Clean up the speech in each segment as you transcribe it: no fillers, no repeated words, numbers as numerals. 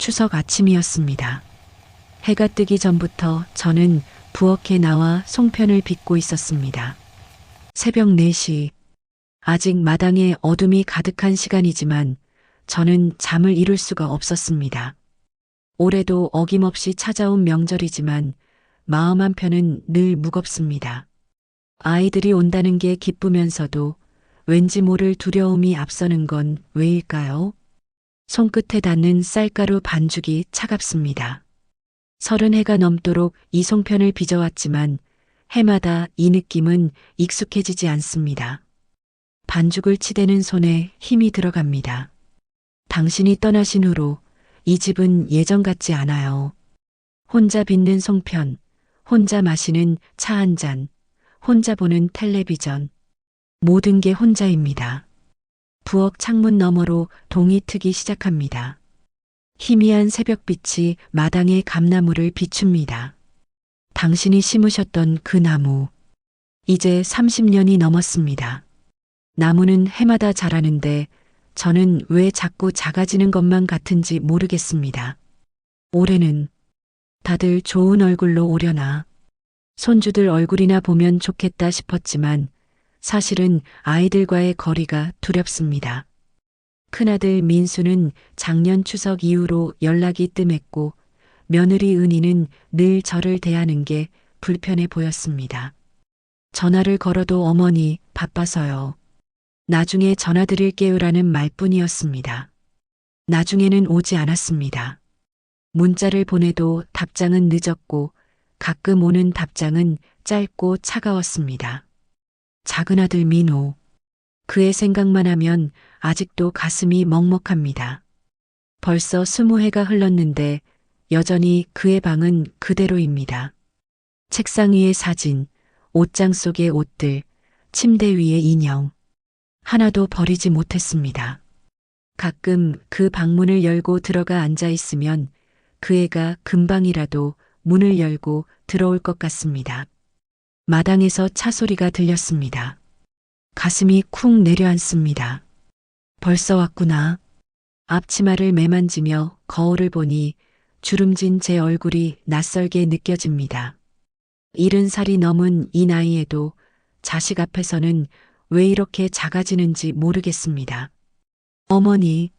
추석 아침이었습니다. 해가 뜨기 전부터 저는 부엌에 나와 송편을 빚고 있었습니다. 새벽 4시, 아직 마당에 어둠이 가득한 시간이지만 저는 잠을 이룰 수가 없었습니다. 올해도 어김없이 찾아온 명절이지만 마음 한편은 늘 무겁습니다. 아이들이 온다는 게 기쁘면서도 왠지 모를 두려움이 앞서는 건 왜일까요? 손끝에 닿는 쌀가루 반죽이 차갑습니다. 30해가 넘도록 이 송편을 빚어왔지만 해마다 이 느낌은 익숙해지지 않습니다. 반죽을 치대는 손에 힘이 들어갑니다. 당신이 떠나신 후로 이 집은 예전 같지 않아요. 혼자 빚는 송편, 혼자 마시는 차 한 잔, 혼자 보는 텔레비전. 모든 게 혼자입니다. 부엌 창문 너머로 동이 트기 시작합니다. 희미한 새벽빛이 마당의 감나무를 비춥니다. 당신이 심으셨던 그 나무. 이제 30년이 넘었습니다. 나무는 해마다 자라는데 저는 왜 자꾸 작아지는 것만 같은지 모르겠습니다. 올해는 다들 좋은 얼굴로 오려나. 손주들 얼굴이나 보면 좋겠다 싶었지만 사실은 아이들과의 거리가 두렵습니다. 큰아들 민수는 작년 추석 이후로 연락이 뜸했고 며느리 은희는 늘 저를 대하는 게 불편해 보였습니다. 전화를 걸어도 어머니 바빠서요. 나중에 전화드릴게요라는 말뿐이었습니다. 나중에는 오지 않았습니다. 문자를 보내도 답장은 늦었고 가끔 오는 답장은 짧고 차가웠습니다. 작은 아들 민호. 그의 생각만 하면 아직도 가슴이 먹먹합니다. 벌써 20해가 흘렀는데 여전히 그의 방은 그대로입니다. 책상 위의 사진, 옷장 속의 옷들, 침대 위의 인형. 하나도 버리지 못했습니다. 가끔 그 방문을 열고 들어가 앉아 있으면 그 애가 금방이라도 문을 열고 들어올 것 같습니다. 마당에서 차 소리가 들렸습니다. 가슴이 쿵 내려앉습니다. 벌써 왔구나. 앞치마를 매만지며 거울을 보니 주름진 제 얼굴이 낯설게 느껴집니다. 70살이 넘은 이 나이에도 자식 앞에서는 왜 이렇게 작아지는지 모르겠습니다. 어머니,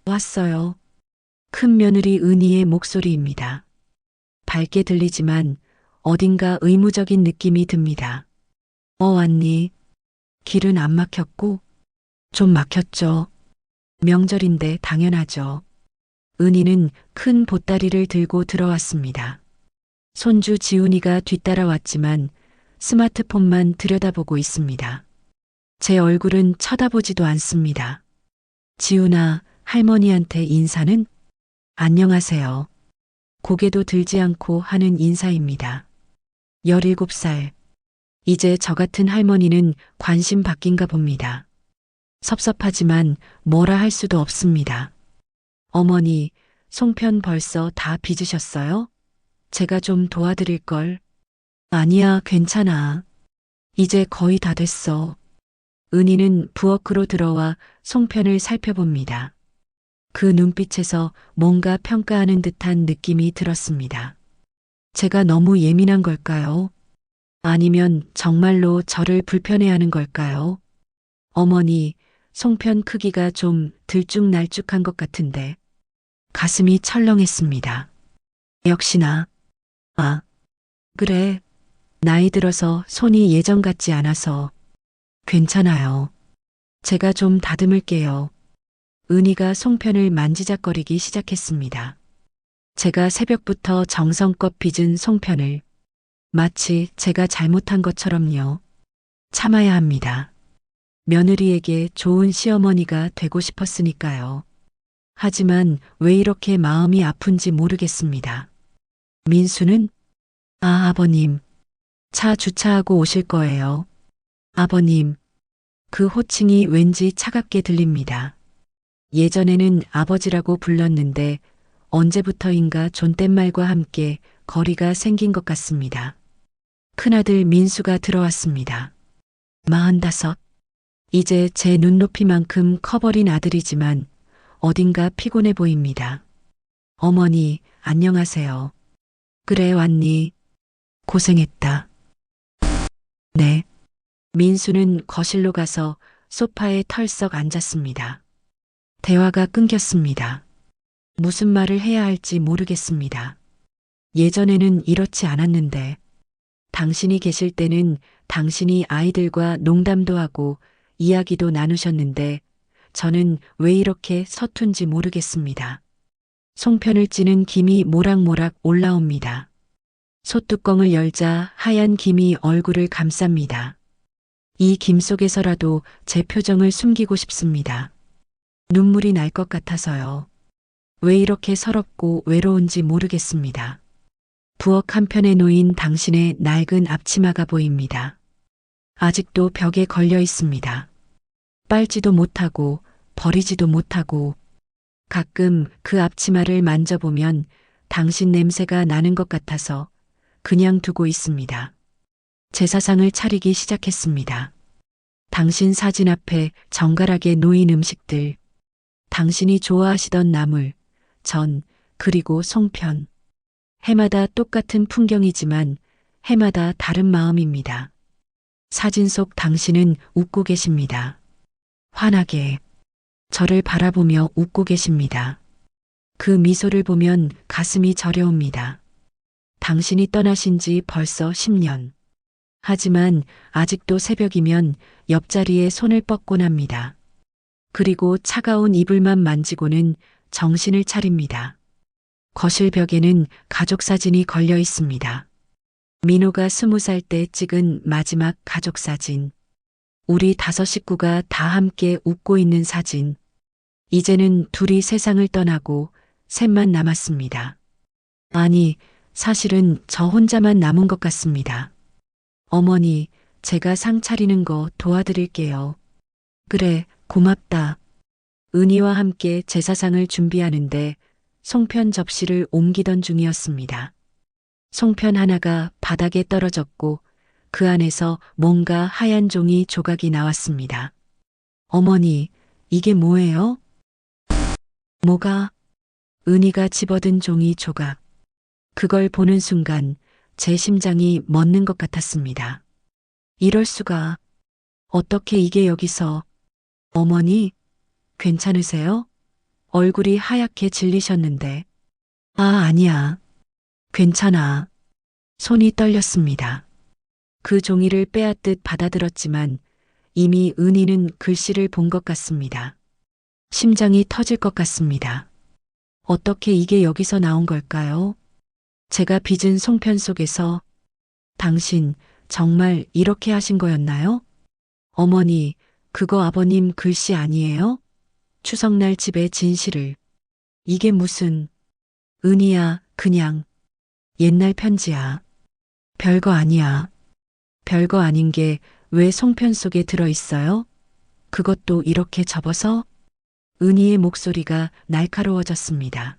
왔어요. 큰 며느리 은희의 목소리입니다. 밝게 들리지만 어딘가 의무적인 느낌이 듭니다. 왔니? 길은 안 막혔고? 좀 막혔죠. 명절인데 당연하죠. 은희는 큰 보따리를 들고 들어왔습니다. 손주 지훈이가 뒤따라왔지만 스마트폰만 들여다보고 있습니다. 제 얼굴은 쳐다보지도 않습니다. 지훈아, 할머니한테 인사는? 안녕하세요. 고개도 들지 않고 하는 인사입니다. 17살. 이제 저 같은 할머니는 관심 바뀐가 봅니다. 섭섭하지만 뭐라 할 수도 없습니다. 어머니, 송편 벌써 다 빚으셨어요? 제가 좀 도와드릴 걸. 아니야, 괜찮아. 이제 거의 다 됐어. 은희는 부엌으로 들어와 송편을 살펴봅니다. 그 눈빛에서 뭔가 평가하는 듯한 느낌이 들었습니다. 제가 너무 예민한 걸까요? 아니면 정말로 저를 불편해하는 걸까요? 어머니, 송편 크기가 좀 들쭉날쭉한 것 같은데. 가슴이 철렁했습니다. 역시나. 아, 그래. 나이 들어서 손이 예전 같지 않아서. 괜찮아요. 제가 좀 다듬을게요. 은희가 송편을 만지작거리기 시작했습니다. 제가 새벽부터 정성껏 빚은 송편을 마치 제가 잘못한 것처럼요. 참아야 합니다. 며느리에게 좋은 시어머니가 되고 싶었으니까요. 하지만 왜 이렇게 마음이 아픈지 모르겠습니다. 민수는? 아버님. 차 주차하고 오실 거예요. 아버님. 그 호칭이 왠지 차갑게 들립니다. 예전에는 아버지라고 불렀는데 언제부터인가 존댓말과 함께 거리가 생긴 것 같습니다. 큰아들 민수가 들어왔습니다. 45. 이제 제 눈높이만큼 커버린 아들이지만 어딘가 피곤해 보입니다. 어머니, 안녕하세요. 그래, 왔니? 고생했다. 네. 민수는 거실로 가서 소파에 털썩 앉았습니다. 대화가 끊겼습니다. 무슨 말을 해야 할지 모르겠습니다. 예전에는 이렇지 않았는데, 당신이 계실 때는 당신이 아이들과 농담도 하고 이야기도 나누셨는데, 저는 왜 이렇게 서툰지 모르겠습니다. 송편을 찌는 김이 모락모락 올라옵니다. 솥뚜껑을 열자 하얀 김이 얼굴을 감쌉니다. 이 김 속에서라도 제 표정을 숨기고 싶습니다. 눈물이 날 것 같아서요. 왜 이렇게 서럽고 외로운지 모르겠습니다. 부엌 한편에 놓인 당신의 낡은 앞치마가 보입니다. 아직도 벽에 걸려 있습니다. 빨지도 못하고 버리지도 못하고 가끔 그 앞치마를 만져보면 당신 냄새가 나는 것 같아서 그냥 두고 있습니다. 제사상을 차리기 시작했습니다. 당신 사진 앞에 정갈하게 놓인 음식들, 당신이 좋아하시던 나물, 전, 그리고 송편. 해마다 똑같은 풍경이지만 해마다 다른 마음입니다. 사진 속 당신은 웃고 계십니다. 환하게 저를 바라보며 웃고 계십니다. 그 미소를 보면 가슴이 저려옵니다. 당신이 떠나신 지 벌써 10년. 하지만 아직도 새벽이면 옆자리에 손을 뻗곤 합니다. 그리고 차가운 이불만 만지고는 정신을 차립니다. 거실 벽에는 가족 사진이 걸려 있습니다. 민호가 20살 때 찍은 마지막 가족 사진. 우리 5 식구가 다 함께 웃고 있는 사진. 이제는 둘이 세상을 떠나고 셋만 남았습니다. 아니, 사실은 저 혼자만 남은 것 같습니다. 어머니, 제가 상 차리는 거 도와드릴게요. 그래, 고맙다. 은희와 함께 제사상을 준비하는데 송편 접시를 옮기던 중이었습니다. 송편 하나가 바닥에 떨어졌고 그 안에서 뭔가 하얀 종이 조각이 나왔습니다. 어머니, 이게 뭐예요? 뭐가? 은희가 집어든 종이 조각. 그걸 보는 순간 제 심장이 멎는 것 같았습니다. 이럴 수가. 어떻게 이게 여기서. 어머니, 괜찮으세요? 얼굴이 하얗게 질리셨는데. 아, 아니야. 괜찮아. 손이 떨렸습니다. 그 종이를 빼앗듯 받아들었지만 이미 은희는 글씨를 본 것 같습니다. 심장이 터질 것 같습니다. 어떻게 이게 여기서 나온 걸까요? 제가 빚은 송편 속에서. 당신 정말 이렇게 하신 거였나요? 어머니, 그거 아버님 글씨 아니에요? 추석날 집에 진실을. 이게 무슨. 은희야, 그냥 옛날 편지야. 별거 아니야. 별거 아닌 게 왜 송편 속에 들어 있어요? 그것도 이렇게 접어서? 은희의 목소리가 날카로워졌습니다.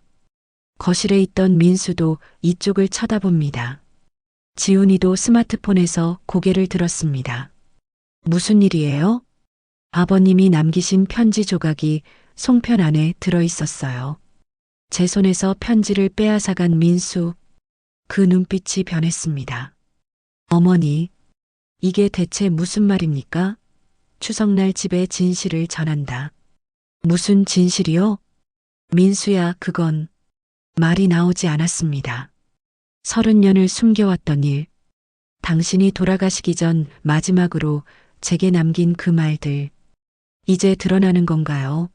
거실에 있던 민수도 이쪽을 쳐다봅니다. 지훈이도 스마트폰에서 고개를 들었습니다. 무슨 일이에요? 아버님이 남기신 편지 조각이 송편 안에 들어 있었어요. 제 손에서 편지를 빼앗아간 민수. 그 눈빛이 변했습니다. 어머니, 이게 대체 무슨 말입니까? 추석날 집에 진실을 전한다. 무슨 진실이요? 민수야, 그건. 말이 나오지 않았습니다. 30년을 숨겨왔던 일. 당신이 돌아가시기 전 마지막으로 제게 남긴 그 말들. 이제 드러나는 건가요?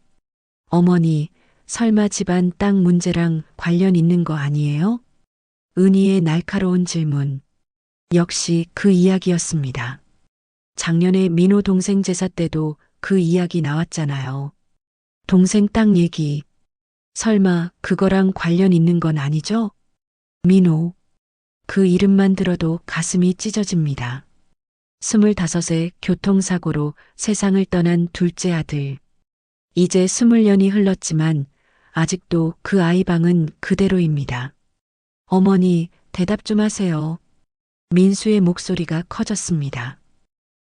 어머니, 설마 집안 땅 문제랑 관련 있는 거 아니에요? 은희의 날카로운 질문. 역시 그 이야기였습니다. 작년에 민호 동생 제사 때도 그 이야기 나왔잖아요. 동생 땅 얘기. 설마 그거랑 관련 있는 건 아니죠? 민호. 그 이름만 들어도 가슴이 찢어집니다. 25세 교통사고로 세상을 떠난 둘째 아들. 이제 20년이 흘렀지만 아직도 그 아이 방은 그대로입니다. 어머니, 대답 좀 하세요. 민수의 목소리가 커졌습니다.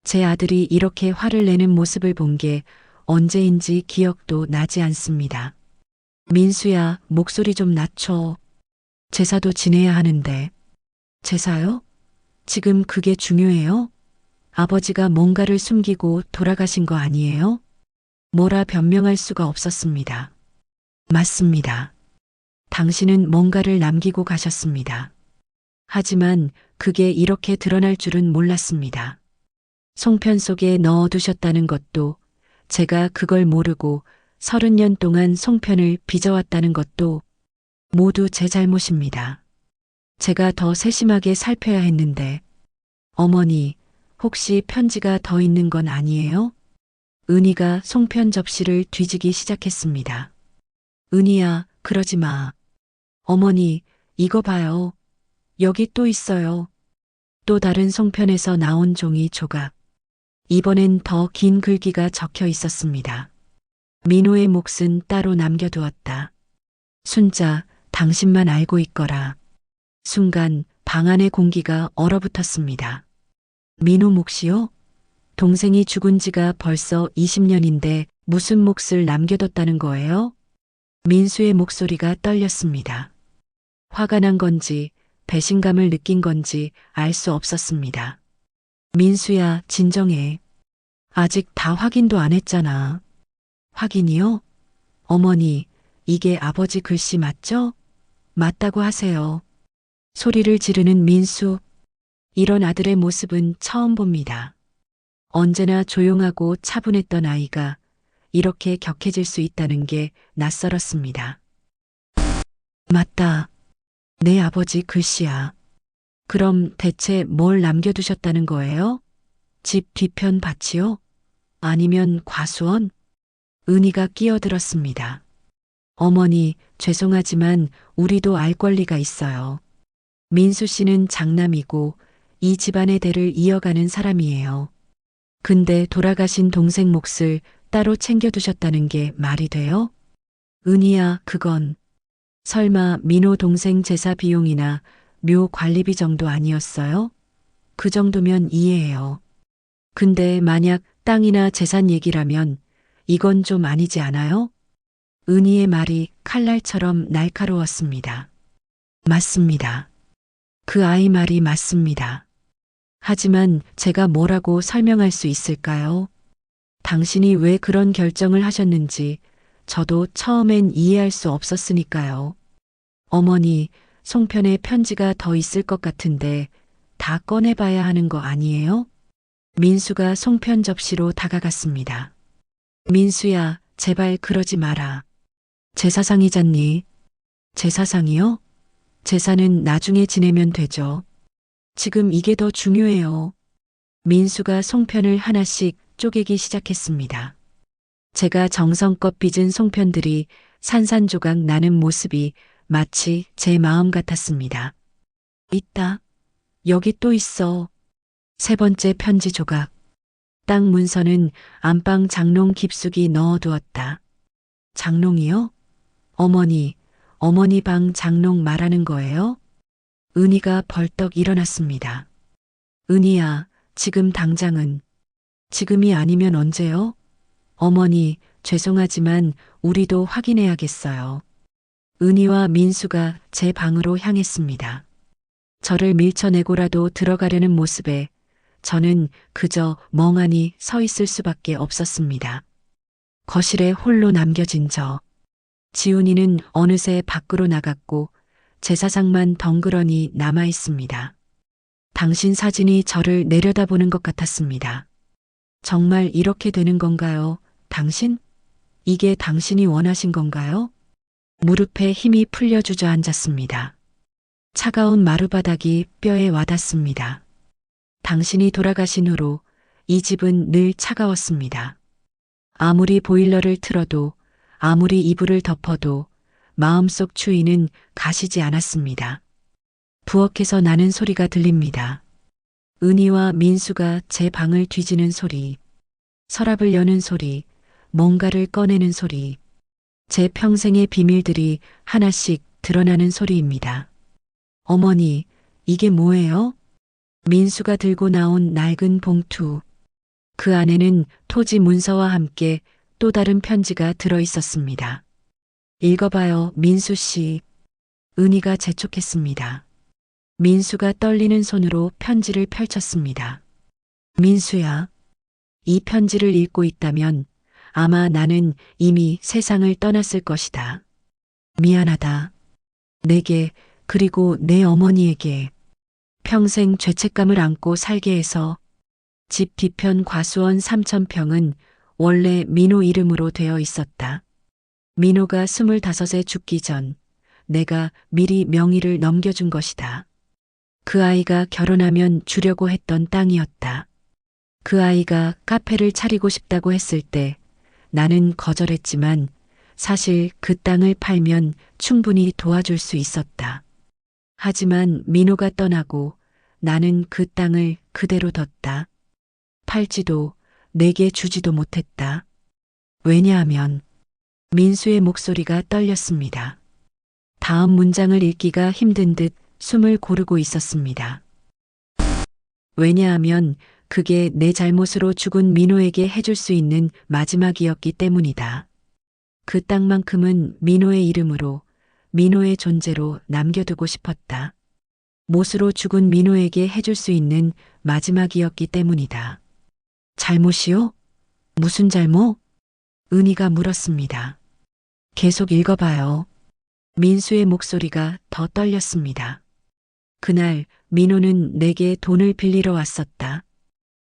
제 아들이 이렇게 화를 내는 모습을 본 게 언제인지 기억도 나지 않습니다. 민수야, 목소리 좀 낮춰. 제사도 지내야 하는데. 제사요? 지금 그게 중요해요? 아버지가 뭔가를 숨기고 돌아가신 거 아니에요? 뭐라 변명할 수가 없었습니다. 맞습니다. 당신은 뭔가를 남기고 가셨습니다. 하지만 그게 이렇게 드러날 줄은 몰랐습니다. 송편 속에 넣어두셨다는 것도, 제가 그걸 모르고 30년 동안 송편을 빚어왔다는 것도 모두 제 잘못입니다. 제가 더 세심하게 살펴야 했는데, 어머니, 혹시 편지가 더 있는 건 아니에요? 은희가 송편 접시를 뒤지기 시작했습니다. 은희야, 그러지 마. 어머니, 이거 봐요. 여기 또 있어요. 또 다른 송편에서 나온 종이 조각. 이번엔 더 긴 글귀가 적혀 있었습니다. 민호의 몫은 따로 남겨두었다. 순자, 당신만 알고 있거라. 순간 방 안의 공기가 얼어붙었습니다. 민호 몫이요? 동생이 죽은 지가 벌써 20년인데 무슨 몫을 남겨뒀다는 거예요? 민수의 목소리가 떨렸습니다. 화가 난 건지 배신감을 느낀 건지 알 수 없었습니다. 민수야, 진정해. 아직 다 확인도 안 했잖아. 확인이요? 어머니, 이게 아버지 글씨 맞죠? 맞다고 하세요. 소리를 지르는 민수. 이런 아들의 모습은 처음 봅니다. 언제나 조용하고 차분했던 아이가 이렇게 격해질 수 있다는 게 낯설었습니다. 맞다. 내 아버지 글씨야. 그럼 대체 뭘 남겨두셨다는 거예요? 집 뒤편 밭이요? 아니면 과수원? 은희가 끼어들었습니다. 어머니, 죄송하지만 우리도 알 권리가 있어요. 민수 씨는 장남이고 이 집안의 대를 이어가는 사람이에요. 근데 돌아가신 동생 몫을 따로 챙겨두셨다는 게 말이 돼요? 은희야, 그건 설마 민호 동생 제사 비용이나 묘 관리비 정도 아니었어요? 그 정도면 이해해요. 근데 만약 땅이나 재산 얘기라면 이건 좀 아니지 않아요? 은희의 말이 칼날처럼 날카로웠습니다. 맞습니다. 그 아이 말이 맞습니다. 하지만 제가 뭐라고 설명할 수 있을까요? 당신이 왜 그런 결정을 하셨는지 저도 처음엔 이해할 수 없었으니까요. 어머니, 송편에 편지가 더 있을 것 같은데 다 꺼내봐야 하는 거 아니에요? 민수가 송편 접시로 다가갔습니다. 민수야, 제발 그러지 마라. 제사상이잖니. 제사상이요? 제사는 나중에 지내면 되죠. 지금 이게 더 중요해요. 민수가 송편을 하나씩 쪼개기 시작했습니다. 제가 정성껏 빚은 송편들이 산산조각 나는 모습이 마치 제 마음 같았습니다. 있다. 여기 또 있어. 세 번째 편지 조각. 땅 문서는 안방 장롱 깊숙이 넣어두었다. 장롱이요? 어머니, 어머니 방 장롱 말하는 거예요? 은희가 벌떡 일어났습니다. 은희야, 지금 당장은. 지금이 아니면 언제요? 어머니, 죄송하지만 우리도 확인해야겠어요. 은희와 민수가 제 방으로 향했습니다. 저를 밀쳐내고라도 들어가려는 모습에 저는 그저 멍하니 서 있을 수밖에 없었습니다. 거실에 홀로 남겨진 저. 지훈이는 어느새 밖으로 나갔고 제사상만 덩그러니 남아 있습니다. 당신 사진이 저를 내려다보는 것 같았습니다. 정말 이렇게 되는 건가요, 당신? 이게 당신이 원하신 건가요? 무릎에 힘이 풀려 주저앉았습니다. 차가운 마루바닥이 뼈에 와닿습니다. 당신이 돌아가신 후로 이 집은 늘 차가웠습니다. 아무리 보일러를 틀어도 아무리 이불을 덮어도 마음속 추위는 가시지 않았습니다. 부엌에서 나는 소리가 들립니다. 은희와 민수가 제 방을 뒤지는 소리, 서랍을 여는 소리, 뭔가를 꺼내는 소리, 제 평생의 비밀들이 하나씩 드러나는 소리입니다. 어머니, 이게 뭐예요? 민수가 들고 나온 낡은 봉투. 그 안에는 토지 문서와 함께 또 다른 편지가 들어 있었습니다. 읽어봐요, 민수 씨. 은희가 재촉했습니다. 민수가 떨리는 손으로 편지를 펼쳤습니다. 민수야, 이 편지를 읽고 있다면 아마 나는 이미 세상을 떠났을 것이다. 미안하다. 내게, 그리고 내 어머니에게 평생 죄책감을 안고 살게 해서. 집 뒤편 과수원 3,000평은 원래 민호 이름으로 되어 있었다. 민호가 25에 죽기 전 내가 미리 명의를 넘겨준 것이다. 그 아이가 결혼하면 주려고 했던 땅이었다. 그 아이가 카페를 차리고 싶다고 했을 때 나는 거절했지만 사실 그 땅을 팔면 충분히 도와줄 수 있었다. 하지만 민호가 떠나고 나는 그 땅을 그대로 뒀다. 팔지도 내게 주지도 못했다. 왜냐하면 민수의 목소리가 떨렸습니다. 다음 문장을 읽기가 힘든 듯 숨을 고르고 있었습니다. 왜냐하면 그게 내 잘못으로 죽은 민호에게 해줄 수 있는 마지막이었기 때문이다. 그 땅만큼은 민호의 이름으로, 민호의 존재로 남겨두고 싶었다. 못으로 죽은 민호에게 해줄 수 있는 마지막이었기 때문이다. 잘못이요? 무슨 잘못? 은희가 물었습니다. 계속 읽어봐요. 민수의 목소리가 더 떨렸습니다. 그날 민호는 내게 돈을 빌리러 왔었다.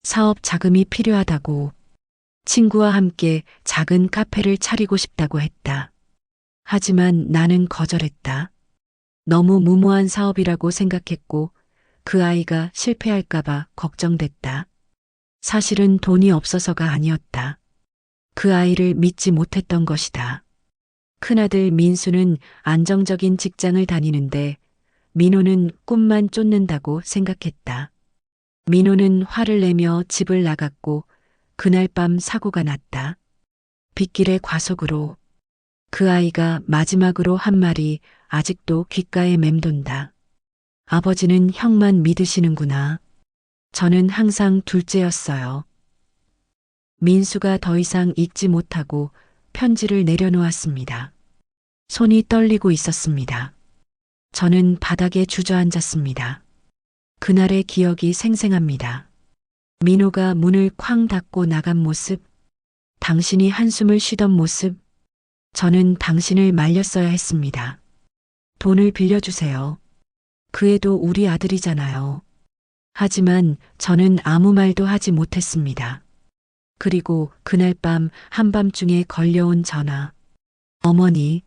사업 자금이 필요하다고. 친구와 함께 작은 카페를 차리고 싶다고 했다. 하지만 나는 거절했다. 너무 무모한 사업이라고 생각했고 그 아이가 실패할까봐 걱정됐다. 사실은 돈이 없어서가 아니었다. 그 아이를 믿지 못했던 것이다. 큰아들 민수는 안정적인 직장을 다니는데 민호는 꿈만 쫓는다고 생각했다. 민호는 화를 내며 집을 나갔고 그날 밤 사고가 났다. 빗길의 과속으로. 그 아이가 마지막으로 한 말이 아직도 귓가에 맴돈다. 아버지는 형만 믿으시는구나. 저는 항상 둘째였어요. 민수가 더 이상 읽지 못하고 편지를 내려놓았습니다. 손이 떨리고 있었습니다. 저는 바닥에 주저앉았습니다. 그날의 기억이 생생합니다. 민호가 문을 쾅 닫고 나간 모습, 당신이 한숨을 쉬던 모습, 저는 당신을 말렸어야 했습니다. 돈을 빌려주세요. 그 애도 우리 아들이잖아요. 하지만 저는 아무 말도 하지 못했습니다. 그리고 그날 밤 한밤중에 걸려온 전화. 어머니,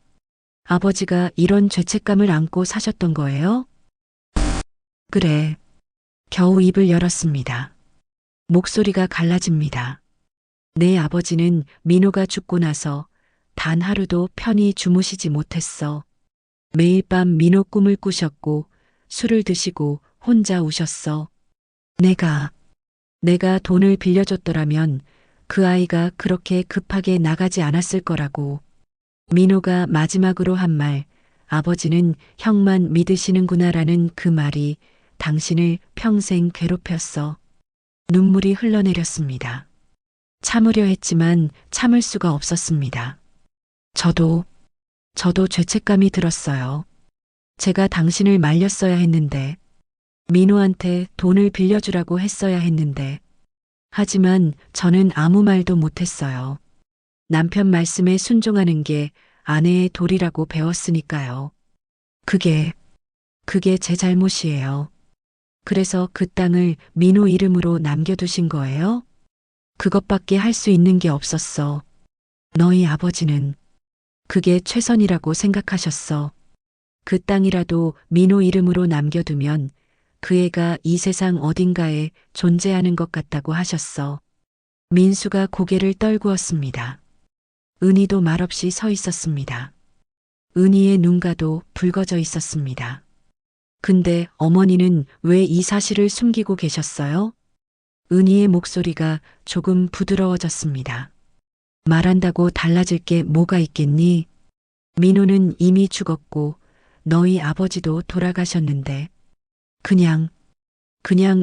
아버지가 이런 죄책감을 안고 사셨던 거예요? 그래. 겨우 입을 열었습니다. 목소리가 갈라집니다. 내 아버지는 민호가 죽고 나서 단 하루도 편히 주무시지 못했어. 매일 밤 민호 꿈을 꾸셨고 술을 드시고 혼자 우셨어. 내가 돈을 빌려줬더라면 그 아이가 그렇게 급하게 나가지 않았을 거라고. 민호가 마지막으로 한 말, 아버지는 형만 믿으시는구나라는 그 말이 당신을 평생 괴롭혔어. 눈물이 흘러내렸습니다. 참으려 했지만 참을 수가 없었습니다. 저도 죄책감이 들었어요. 제가 당신을 말렸어야 했는데, 민호한테 돈을 빌려주라고 했어야 했는데, 하지만 저는 아무 말도 못했어요. 남편 말씀에 순종하는 게 아내의 도리라고 배웠으니까요. 그게 제 잘못이에요. 그래서 그 땅을 민호 이름으로 남겨두신 거예요? 그것밖에 할 수 있는 게 없었어. 너희 아버지는 그게 최선이라고 생각하셨어. 그 땅이라도 민호 이름으로 남겨두면 그 애가 이 세상 어딘가에 존재하는 것 같다고 하셨어. 민수가 고개를 떨구었습니다. 은희도 말없이 서 있었습니다. 은희의 눈가도 붉어져 있었습니다. 근데 어머니는 왜 이 사실을 숨기고 계셨어요? 은희의 목소리가 조금 부드러워졌습니다. 말한다고 달라질 게 뭐가 있겠니? 민호는 이미 죽었고 너희 아버지도 돌아가셨는데 그냥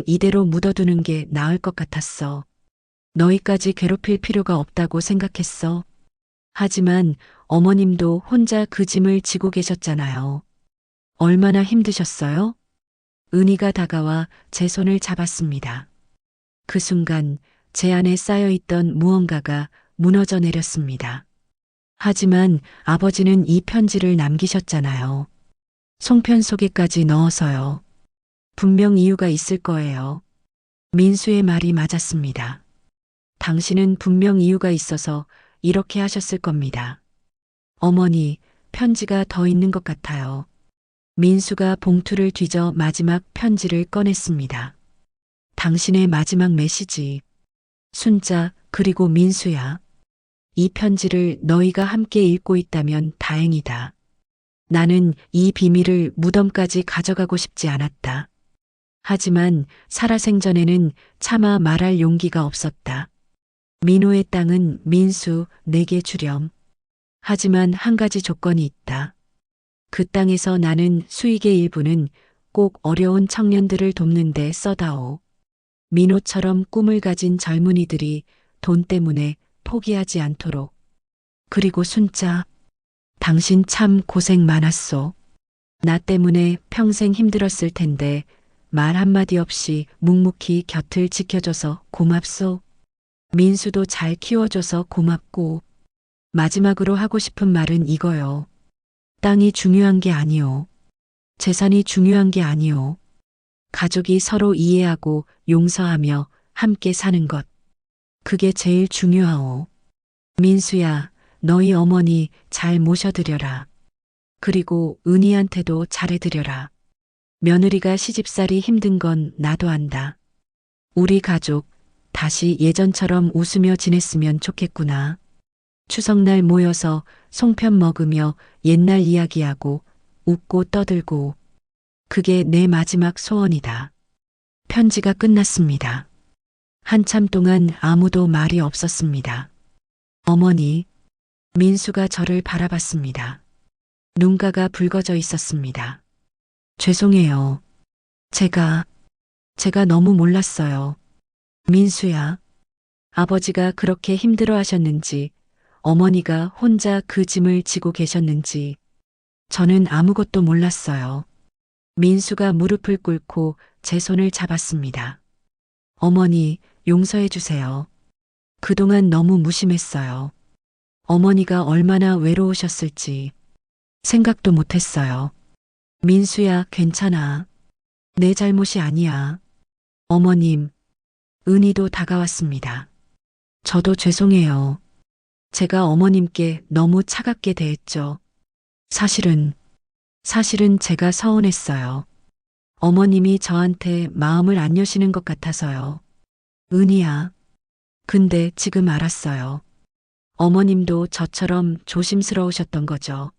이대로 묻어두는 게 나을 것 같았어. 너희까지 괴롭힐 필요가 없다고 생각했어. 하지만 어머님도 혼자 그 짐을 지고 계셨잖아요. 얼마나 힘드셨어요? 은희가 다가와 제 손을 잡았습니다. 그 순간 제 안에 쌓여있던 무언가가 무너져 내렸습니다. 하지만 아버지는 이 편지를 남기셨잖아요. 송편 속에까지 넣어서요. 분명 이유가 있을 거예요. 민수의 말이 맞았습니다. 당신은 분명 이유가 있어서 이렇게 하셨을 겁니다. 어머니, 편지가 더 있는 것 같아요. 민수가 봉투를 뒤져 마지막 편지를 꺼냈습니다. 당신의 마지막 메시지. 순자, 그리고 민수야. 이 편지를 너희가 함께 읽고 있다면 다행이다. 나는 이 비밀을 무덤까지 가져가고 싶지 않았다. 하지만 살아생전에는 차마 말할 용기가 없었다. 민호의 땅은 민수 내게 주렴. 하지만 한 가지 조건이 있다. 그 땅에서 나는 수익의 일부는 꼭 어려운 청년들을 돕는 데 써다오. 민호처럼 꿈을 가진 젊은이들이 돈 때문에 포기하지 않도록. 그리고 순자, 당신 참 고생 많았소. 나 때문에 평생 힘들었을 텐데 말 한마디 없이 묵묵히 곁을 지켜줘서 고맙소. 민수도 잘 키워줘서 고맙고. 마지막으로 하고 싶은 말은 이거요. 땅이 중요한 게 아니오. 재산이 중요한 게 아니오. 가족이 서로 이해하고 용서하며 함께 사는 것. 그게 제일 중요하오. 민수야, 너희 어머니 잘 모셔드려라. 그리고 은희한테도 잘해드려라. 며느리가 시집살이 힘든 건 나도 안다. 우리 가족 다시 예전처럼 웃으며 지냈으면 좋겠구나. 추석날 모여서 송편 먹으며 옛날 이야기하고 웃고 떠들고. 그게 내 마지막 소원이다. 편지가 끝났습니다. 한참 동안 아무도 말이 없었습니다. 어머니, 민수가 저를 바라봤습니다. 눈가가 붉어져 있었습니다. 죄송해요. 제가 너무 몰랐어요. 민수야, 아버지가 그렇게 힘들어 하셨는지, 어머니가 혼자 그 짐을 지고 계셨는지, 저는 아무것도 몰랐어요. 민수가 무릎을 꿇고 제 손을 잡았습니다. 어머니, 용서해 주세요. 그동안 너무 무심했어요. 어머니가 얼마나 외로우셨을지 생각도 못했어요. 민수야, 괜찮아. 내 잘못이 아니야. 어머님, 은희도 다가왔습니다. 저도 죄송해요. 제가 어머님께 너무 차갑게 대했죠. 사실은 제가 서운했어요. 어머님이 저한테 마음을 안 여시는 것 같아서요. 은희야, 근데 지금 알았어요. 어머님도 저처럼 조심스러우셨던 거죠.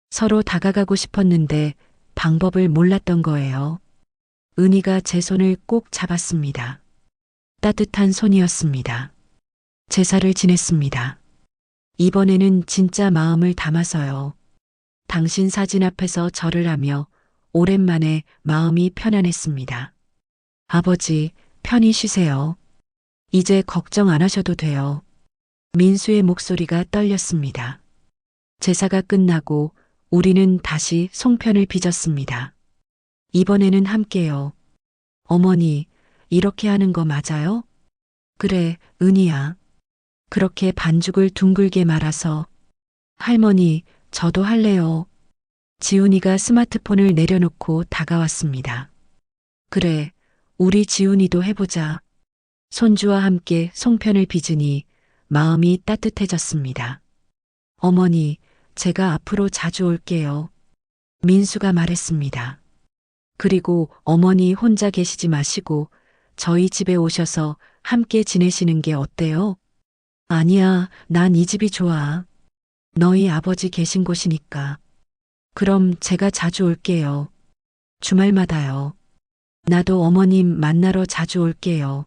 서로 다가가고 싶었는데 방법을 몰랐던 거예요. 은희가 제 손을 꼭 잡았습니다. 따뜻한 손이었습니다. 제사를 지냈습니다. 이번에는 진짜 마음을 담아서요. 당신 사진 앞에서 절을 하며 오랜만에 마음이 편안했습니다. 아버지, 편히 쉬세요. 이제 걱정 안 하셔도 돼요. 민수의 목소리가 떨렸습니다. 제사가 끝나고 우리는 다시 송편을 빚었습니다. 이번에는 함께요. 어머니, 이렇게 하는 거 맞아요? 그래, 은희야. 그렇게 반죽을 둥글게 말아서. 할머니, 저도 할래요. 지훈이가 스마트폰을 내려놓고 다가왔습니다. 그래, 우리 지훈이도 해보자. 손주와 함께 송편을 빚으니 마음이 따뜻해졌습니다. 어머니, 제가 앞으로 자주 올게요. 민수가 말했습니다. 그리고 어머니 혼자 계시지 마시고 저희 집에 오셔서 함께 지내시는 게 어때요? 아니야, 난 이 집이 좋아. 너희 아버지 계신 곳이니까. 그럼 제가 자주 올게요. 주말마다요. 나도 어머님 만나러 자주 올게요.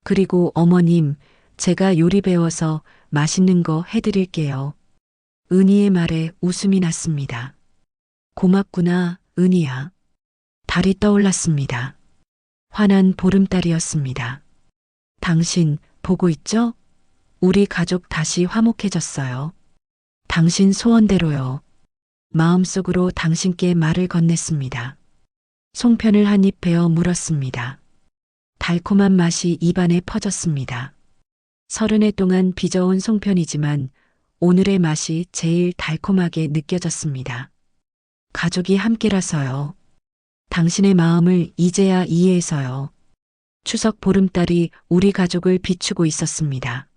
그리고 어머님, 제가 요리 배워서 맛있는 거 해드릴게요. 은희의 말에 웃음이 났습니다. 고맙구나, 은희야. 달이 떠올랐습니다. 환한 보름달이었습니다. 당신 보고 있죠? 우리 가족 다시 화목해졌어요. 당신 소원대로요. 마음속으로 당신께 말을 건넸습니다. 송편을 한 입 베어 물었습니다. 달콤한 맛이 입안에 퍼졌습니다. 30해 동안 빚어온 송편이지만 오늘의 맛이 제일 달콤하게 느껴졌습니다. 가족이 함께라서요. 당신의 마음을 이제야 이해해서요. 추석 보름달이 우리 가족을 비추고 있었습니다.